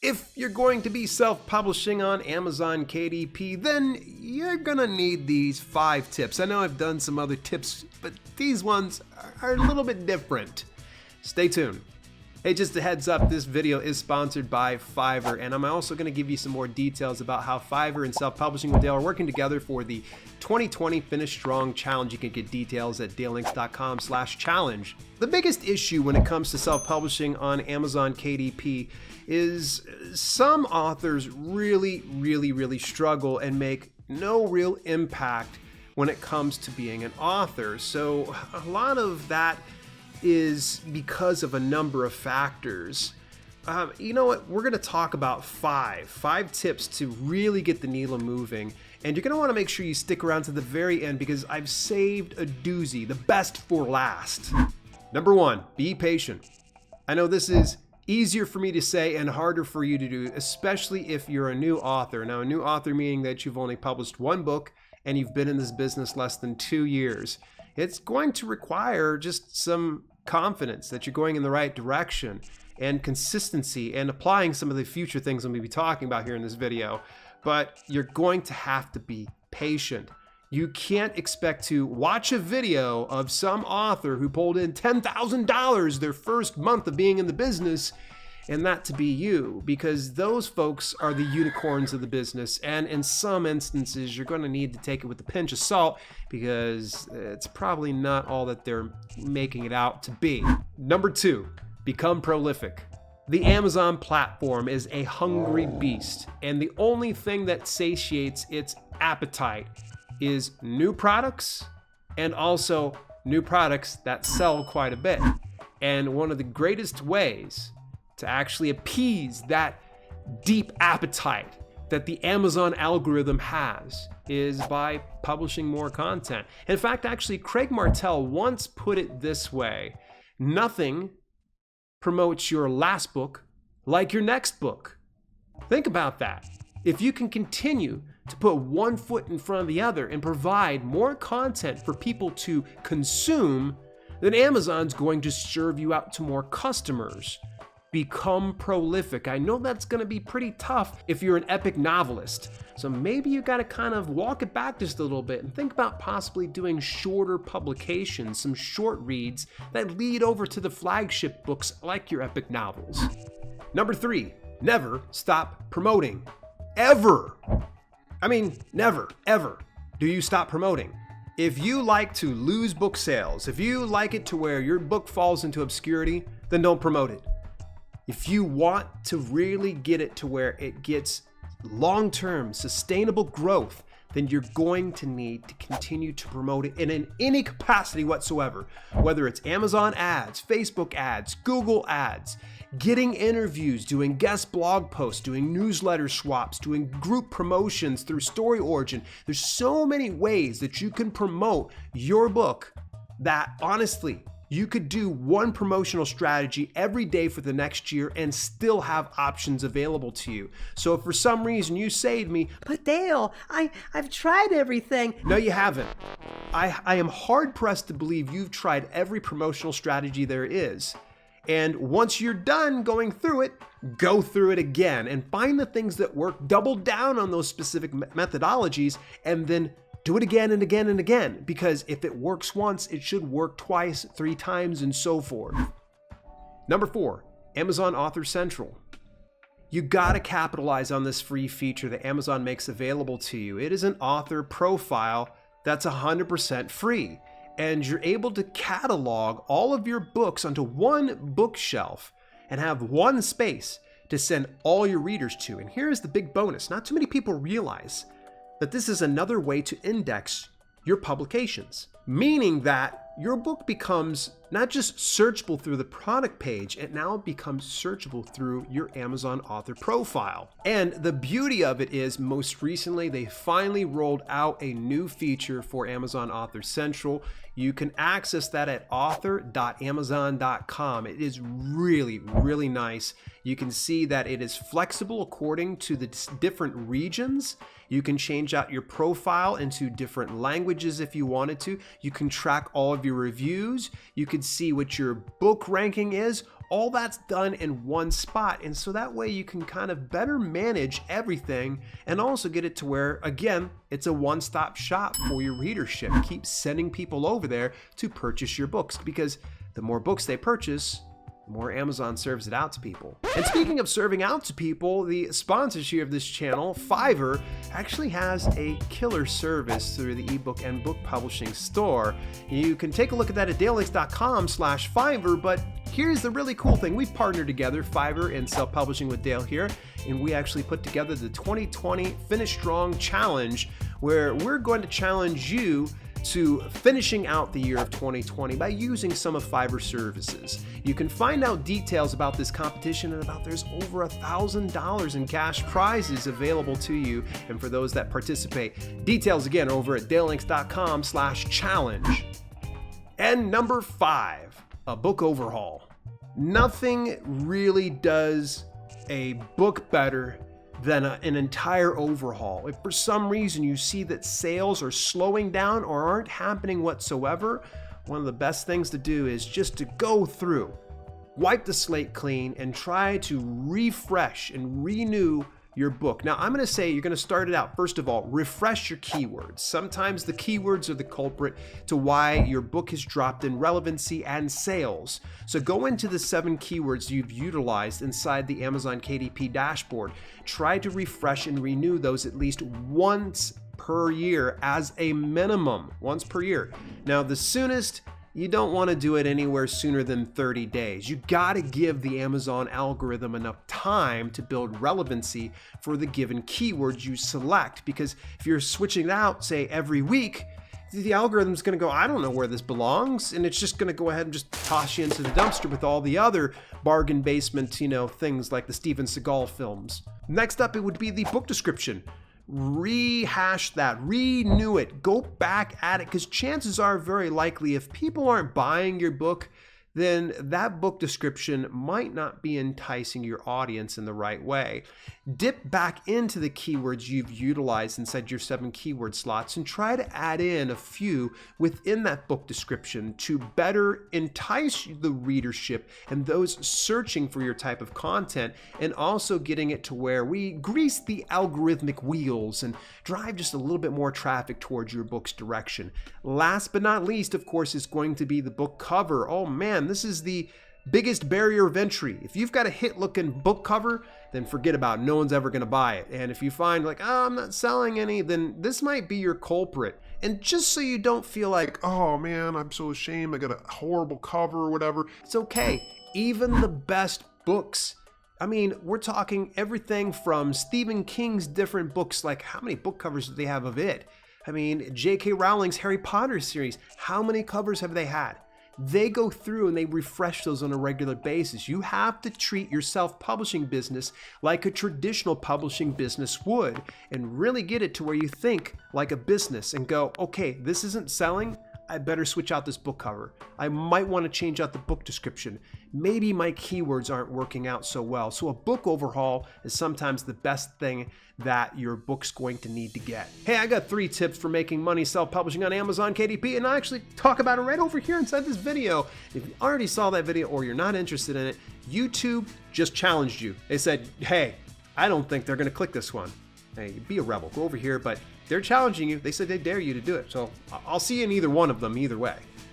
If you're going to be self-publishing on Amazon KDP, then you're gonna need these 5 tips. I know I've done some other tips, but these ones are a little bit different. Stay tuned. Hey, just a heads up, this video is sponsored by Fiverr, and I'm also going to give you some more details about how Fiverr and Self-Publishing with Dale are working together for the 2020 Finish Strong Challenge. You can get details at dalelinks.com/challenge. The biggest issue when it comes to self-publishing on Amazon KDP is some authors really struggle and make no real impact when it comes to being an author. So a lot of that is because of a number of factors. You know what? We're going to talk about five tips to really get the needle moving. And you're going to want to make sure you stick around to the very end because I've saved a doozy, the best for last. Number 1, be patient. I know this is easier for me to say and harder for you to do, especially if you're a new author. Now, a new author meaning that you've only published 1 book and you've been in this business less than 2 years. It's going to require just some confidence that you're going in the right direction and consistency and applying some of the future things I'm going to be talking about here in this video. But you're going to have to be patient. You can't expect to watch a video of some author who pulled in $10,000 their first month of being in the business and that to be you, because those folks are the unicorns of the business. And in some instances, you're going to need to take it with a pinch of salt because it's probably not all that they're making it out to be. Number 2, become prolific. The Amazon platform is a hungry beast, and the only thing that satiates its appetite is new products and also new products that sell quite a bit. And one of the greatest ways to actually appease that deep appetite that the Amazon algorithm has is by publishing more content. In fact, actually, Craig Martell once put it this way: nothing promotes your last book like your next book. Think about that. If you can continue to put one foot in front of the other and provide more content for people to consume, then Amazon's going to serve you out to more customers. Become prolific. I know that's going to be pretty tough if you're an epic novelist. So maybe you got to kind of walk it back just a little bit and think about possibly doing shorter publications, some short reads that lead over to the flagship books like your epic novels. Number 3, never stop promoting. Ever. I mean, never, ever do you stop promoting. If you like to lose book sales, if you like it to where your book falls into obscurity, then don't promote it. If you want to really get it to where it gets long-term sustainable growth, then you're going to need to continue to promote it in any capacity whatsoever, whether it's Amazon ads, Facebook ads, Google ads, getting interviews, doing guest blog posts, doing newsletter swaps, doing group promotions through Story Origin. There's so many ways that you can promote your book that honestly, you could do one promotional strategy every day for the next year and still have options available to you. So if for some reason you say to me, "But Dale, I've tried everything." No, you haven't. I am hard pressed to believe you've tried every promotional strategy there is. And once you're done going through it, go through it again and find the things that work, double down on those specific methodologies, and then do it again and again and again, because if it works once, it should work twice, 3 times, and so forth. Number 4, Amazon Author Central. You gotta capitalize on this free feature that Amazon makes available to you. It is an author profile that's 100% free, and you're able to catalog all of your books onto one bookshelf and have one space to send all your readers to. And here's the big bonus. Not too many people realize that this is another way to index your publications, meaning that your book becomes not just searchable through the product page, it now becomes searchable through your Amazon author profile. And the beauty of it is, most recently, they finally rolled out a new feature for Amazon Author Central. You can access that at author.amazon.com. It is really nice. You can see that it is flexible according to the different regions. You can change out your profile into different languages if you wanted to. You can track all of your reviews. You can see what your book ranking is, All that's done in one spot, and so that way you can kind of better manage everything and also get it to where, again, it's a one-stop shop for your readership. Keep sending people over there to purchase your books, because the more books they purchase, the more Amazon serves it out to people. And speaking of serving out to people, the sponsors here of this channel, Fiverr, actually has a killer service through the ebook and book publishing store. You can take a look at that at dalelinks.com/Fiverr, but here's the really cool thing. We've partnered together, Fiverr and Self-Publishing with Dale here, and we actually put together the 2020 Finish Strong Challenge, where we're going to challenge you to finishing out the year of 2020 by using some of Fiverr services. You can find out details about this competition and about there's over $1,000 in cash prizes available to you and for those that participate. Details again over at dalelinks.com/challenge. And number 5, a book overhaul. Nothing really does a book better than an entire overhaul. If for some reason you see that sales are slowing down or aren't happening whatsoever, one of the best things to do is just to go through, wipe the slate clean, and try to refresh and renew your book. Now, I'm going to say you're going to start it out. First of all, refresh your keywords. Sometimes the keywords are the culprit to why your book has dropped in relevancy and sales. So go into the 7 keywords you've utilized inside the Amazon KDP dashboard. Try to refresh and renew those at least once per year as a minimum, once per year. Now, the soonest, you don't want to do it anywhere sooner than 30 days. You got to give the Amazon algorithm enough time to build relevancy for the given keywords you select, because if you're switching it out, say every week, the algorithm's going to go, I don't know where this belongs, and it's just going to go ahead and just toss you into the dumpster with all the other bargain basement, things like the Steven Seagal films. Next up, it would be the book description. Rehash that, renew it, go back at it, because chances are very likely if people aren't buying your book, then that book description might not be enticing your audience in the right way. Dip back into the keywords you've utilized inside your 7 keyword slots and try to add in a few within that book description to better entice the readership and those searching for your type of content, and also getting it to where we grease the algorithmic wheels and drive just a little bit more traffic towards your book's direction. Last but not least, of course, is going to be the book cover. Oh man, this is the biggest barrier of entry. If you've got a hit looking book cover, then forget about it. No one's ever going to buy it. And if you find like, oh, I'm not selling any, then this might be your culprit. And just so you don't feel like, oh man, I'm so ashamed, I got a horrible cover or whatever, it's okay. Even the best books, I mean, we're talking everything from Stephen King's different books, like how many book covers do they have of it? I mean, J.K. Rowling's Harry Potter series, how many covers have they had? They go through and they refresh those on a regular basis. You have to treat your self-publishing business like a traditional publishing business would, and really get it to where you think like a business and go, okay, this isn't selling, I better switch out this book cover. I might want to change out the book description. Maybe my keywords aren't working out so well. So a book overhaul is sometimes the best thing that your book's going to need to get. Hey, I got 3 tips for making money self-publishing on Amazon KDP, and I actually talk about it right over here inside this video. If you already saw that video or you're not interested in it, YouTube just challenged you. They said, hey, I don't think they're going to click this one. Hey, be a rebel, go over here, but they're challenging you. They said they dare you to do it. So I'll see you in either one of them either way.